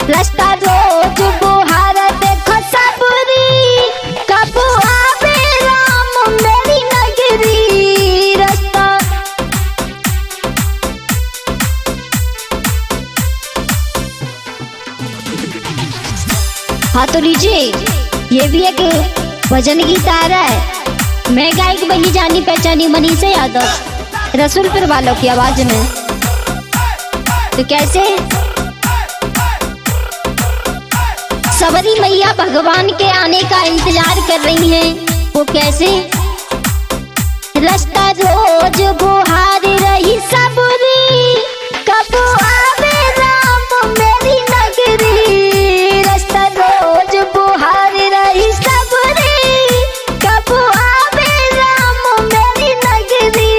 रास्ता रोज बुहार देखो सबरी, कब आवे राम मेरी नगरी। रास्ता हाँ तो लीजिए, ये भी एक भजन गीत आ रहा है। मैं गायक बनी जानी पहचानी मनीषा यादव, रसूलपुर वालों की आवाज में। तो कैसे सबरी मैया भगवान के आने का इंतजार कर रही हैं, वो कैसे? रास्ता रोज बुहार रही सबरी, कब आवे राम मेरी नगरी। रास्ता रोज बुहार रही सबरी, कब आवे राम मेरी नगरी।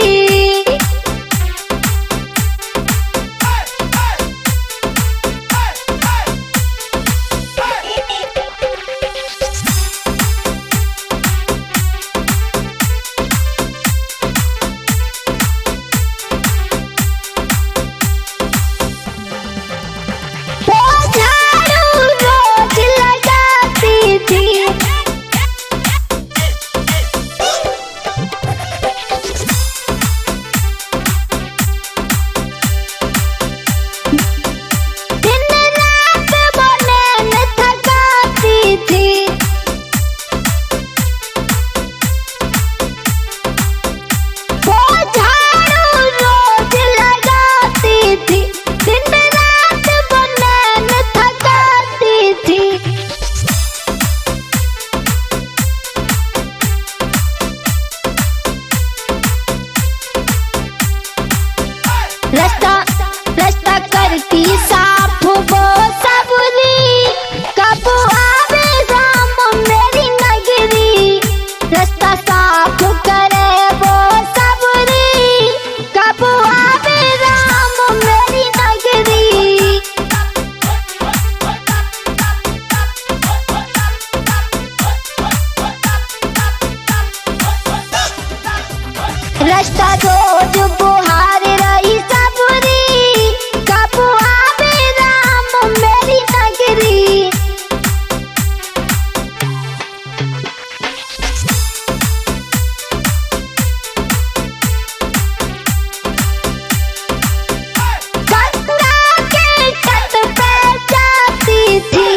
रास्ता करती साफ वो सबरी, कब आवे राम मेरी नगरी। रास्ता साफ करे वो सबरी, कब आवे राम मेरी नगरी। रास्ता रोज बुहार रही सबरी, कब आवे राम मेरी नगरी। गंगा के तट पे जाती थी,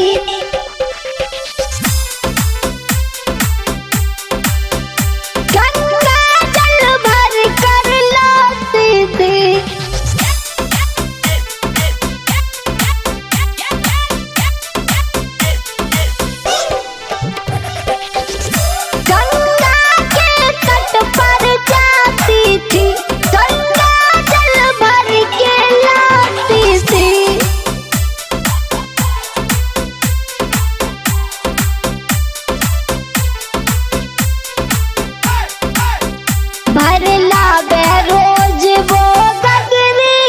गंगा जल भर कर लाती थी। गंगा के तट पर जाती थी, गंगा जल भर के लाती थी। भर लावे रोज वो गगरी,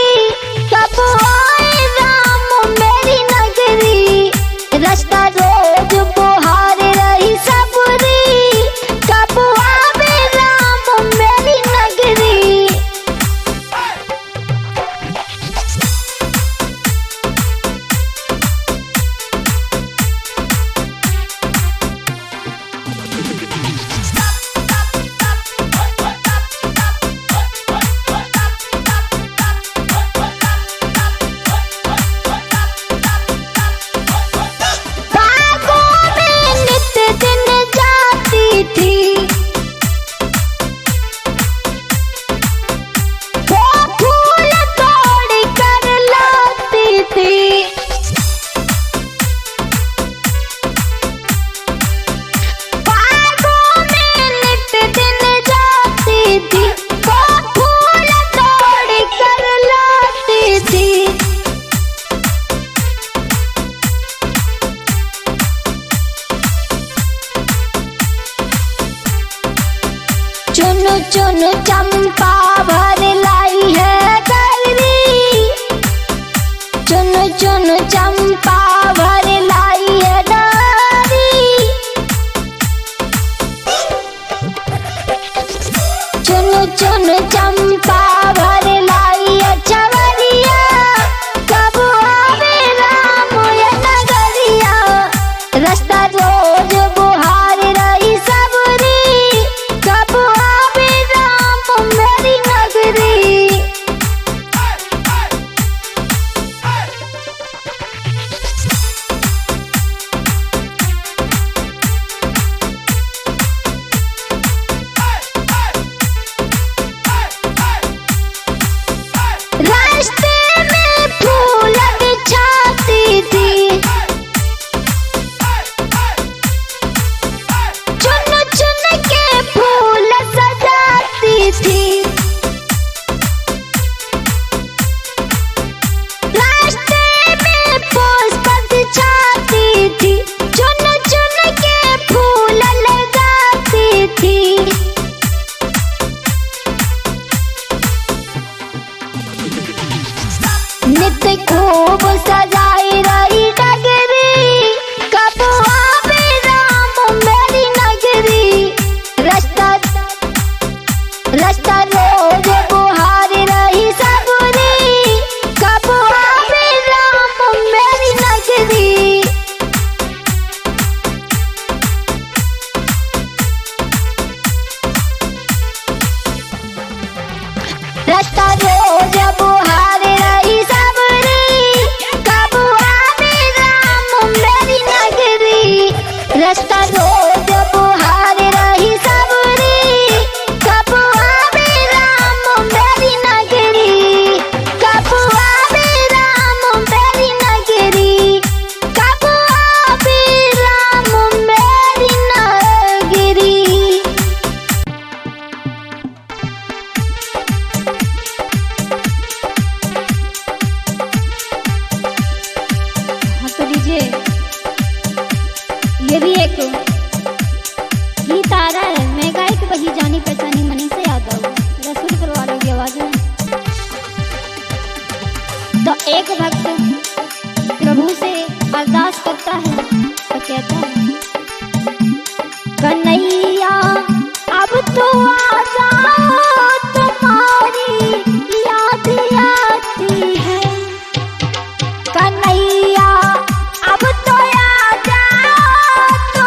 कब आए राम मेरी नगरी। रास्ता रोज बुहार रही सबरी, कब आवे राम मेरी नगरी। बागों में नित दिन जाती थी, वो फूल तोड़ कर लाती थी। बागों में नित दिन जाती थी, वो फूल तोड़ कर लाती थी। चुन चुन चंपा भर लाई है गगरी, चुन चुन चंपा भर लाई है डारी। चुन चुन चंपा भर लाई है चवरिया, कब आवे राम ये लीजिए। ये भी एक गीत आ रहा है, मैं गायक वही जानी पहचानी मनीषा यादव, रसूलपुर वालों की आवाज में। तो एक भक्त प्रभु से अरदास करता है तो कहता है, कन्हैया अब तो आ जाओ, तुम्हारी याद आती है। कन्हैया अब तो आ जाओ,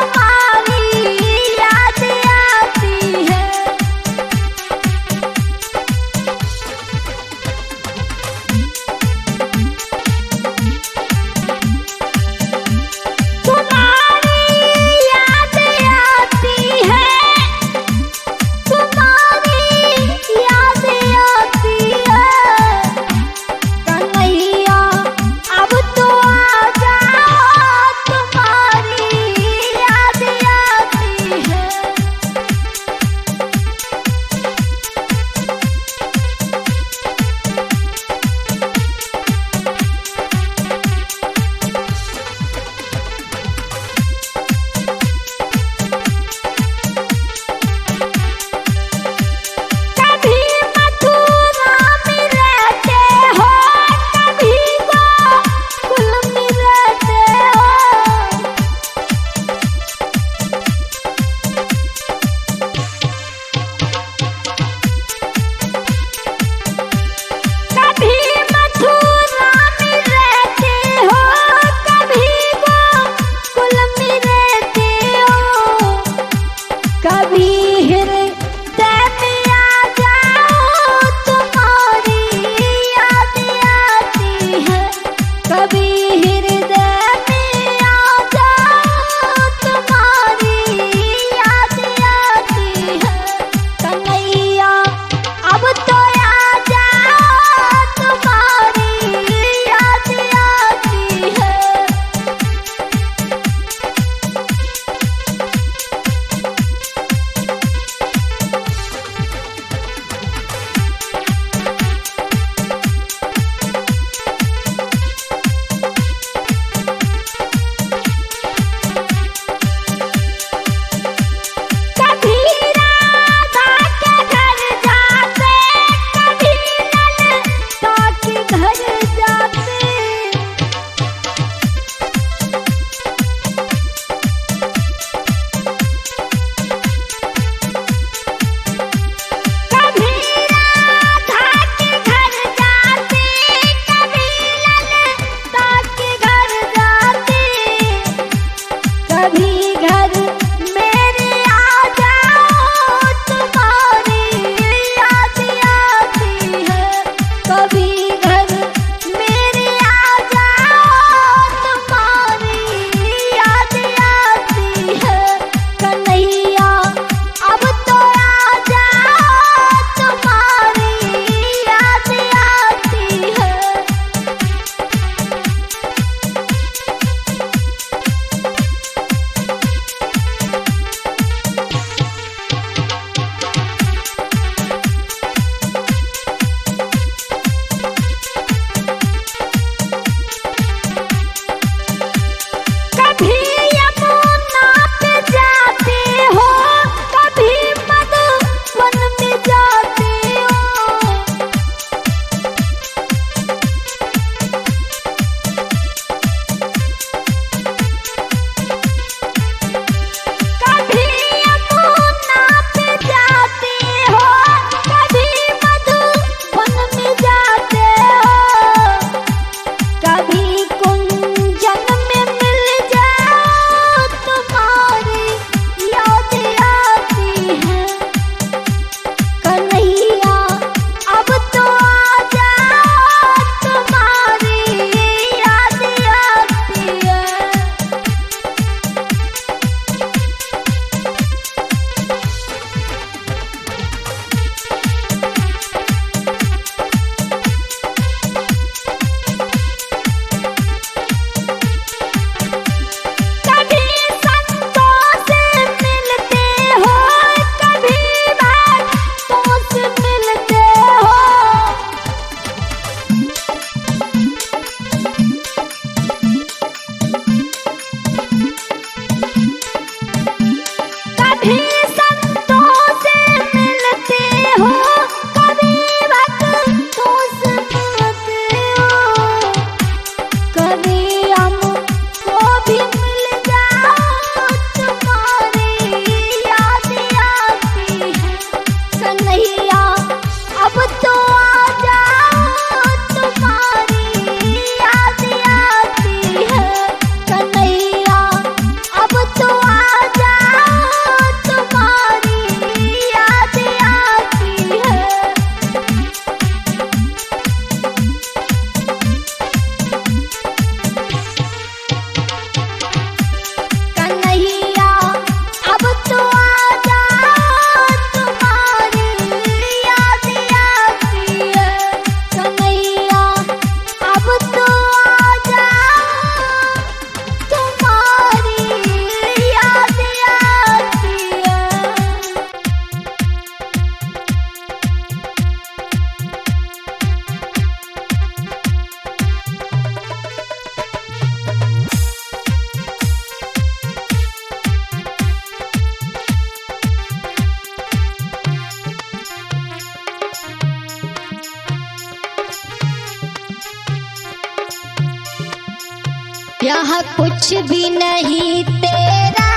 यहाँ कुछ भी नहीं तेरा,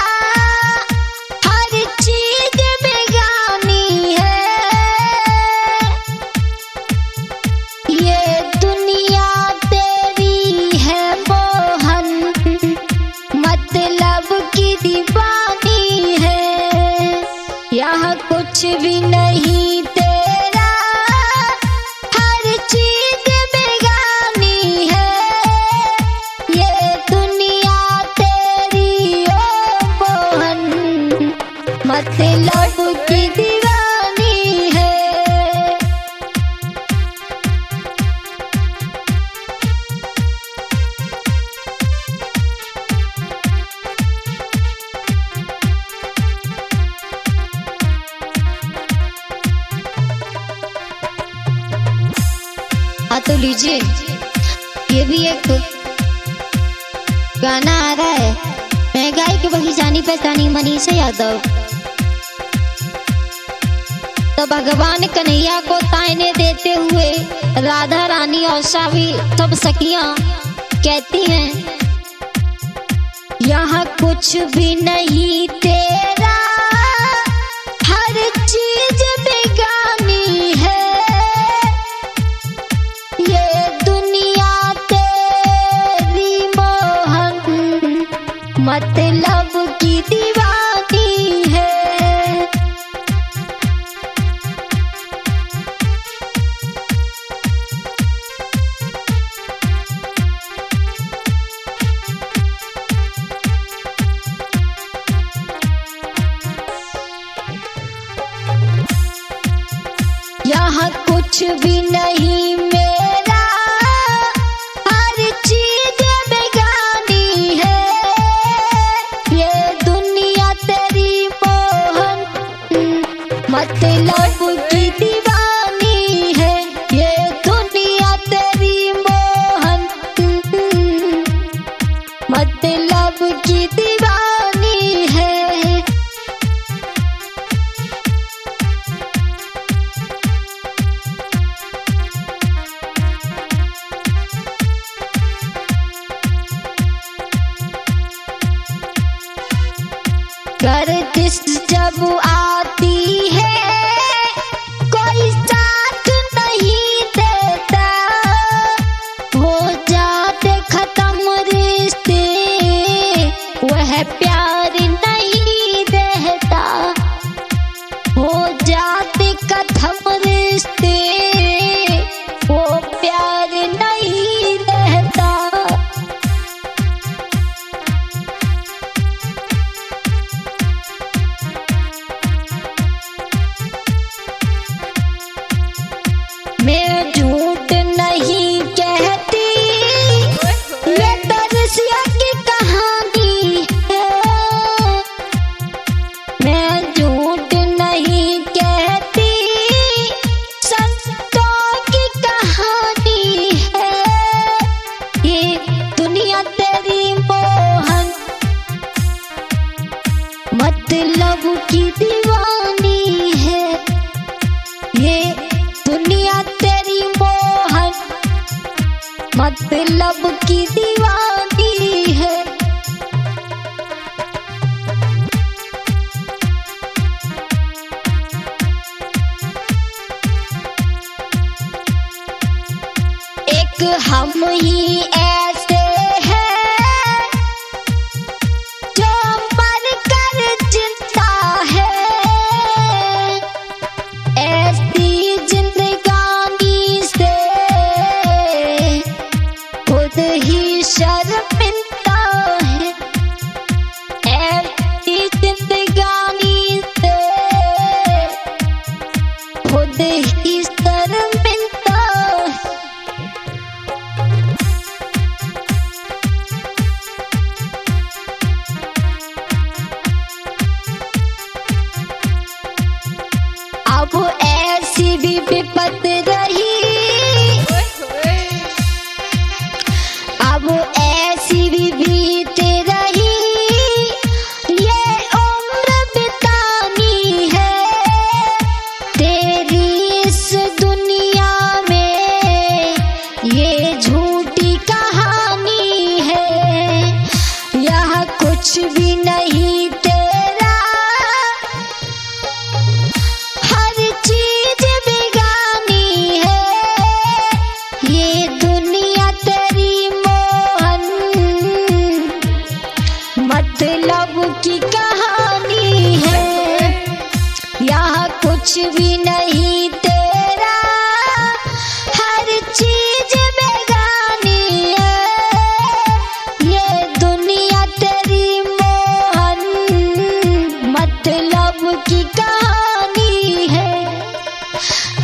हर चीज बेगानी है। ये दुनिया तेरी है मोहन, मतलब की दीवानी है। यहाँ कुछ भी नहीं तेरा, हर चीज बेगानी है। ये दुनिया तेरी ओ मोहन, मतलब की दीवानी है। तो लीजिए, ये भी एक गाना आ रहा है। मैं गायक वही जानी पहचानी मनीषा यादव। तो भगवान कन्हैया को ताने देते हुए राधा रानी और सावी सब सखियां कहती हैं, यहाँ कुछ भी नहीं तेरा, हर चीज बेगानी है। ये दुनिया तेरी मोहन, मतलब की दीवानी है। यहाँ कुछ भी नहीं मेरा, हर चीज बेगानी है। ये दुनिया तेरी मोहन, मतलब की दीवानी है। ये दुनिया तेरी मोहन, मतलब की दीवानी है। गर्दिश जब आती है, कोई साथ नहीं देता। हो जाते खत्म रिश्ते, वह प्यार नहीं देता। हो जाते खत्म रिश्ते, वो प्यार नहीं देता। मैं झूठ नहीं कहती, ये तरसिया की कहानी है। मैं झूठ नहीं कहती, संतों की कहानी है। ये दुनिया तेरी मोहन, मतलब की दीवानी है। ये दुनिया तेरी मोहन, मतलब की दीवानी है। एक हम ही ऐसे हैं, जो मर कर जिंदा है। ऐसी जिंदगानी से खुद ही शर्मिंदा है। ऐसी जिंदगानी से खुद ही शर्मिंदा है। अब ऐसी भी विपत रही, अब ऐसी भी मतलब की कहानी है, यहाँ कुछ भी नहीं तेरा, हर चीज बेगानी है। ये दुनिया तेरी मोहन, मतलब की कहानी है।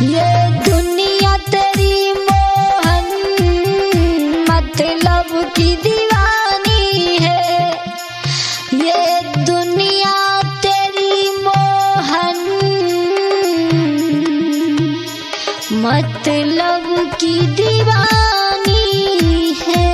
ये दुनिया तेरी मोहन, मतलब की दीवानी है। ये दुनिया तेरी मोहन, मतलब की दीवानी।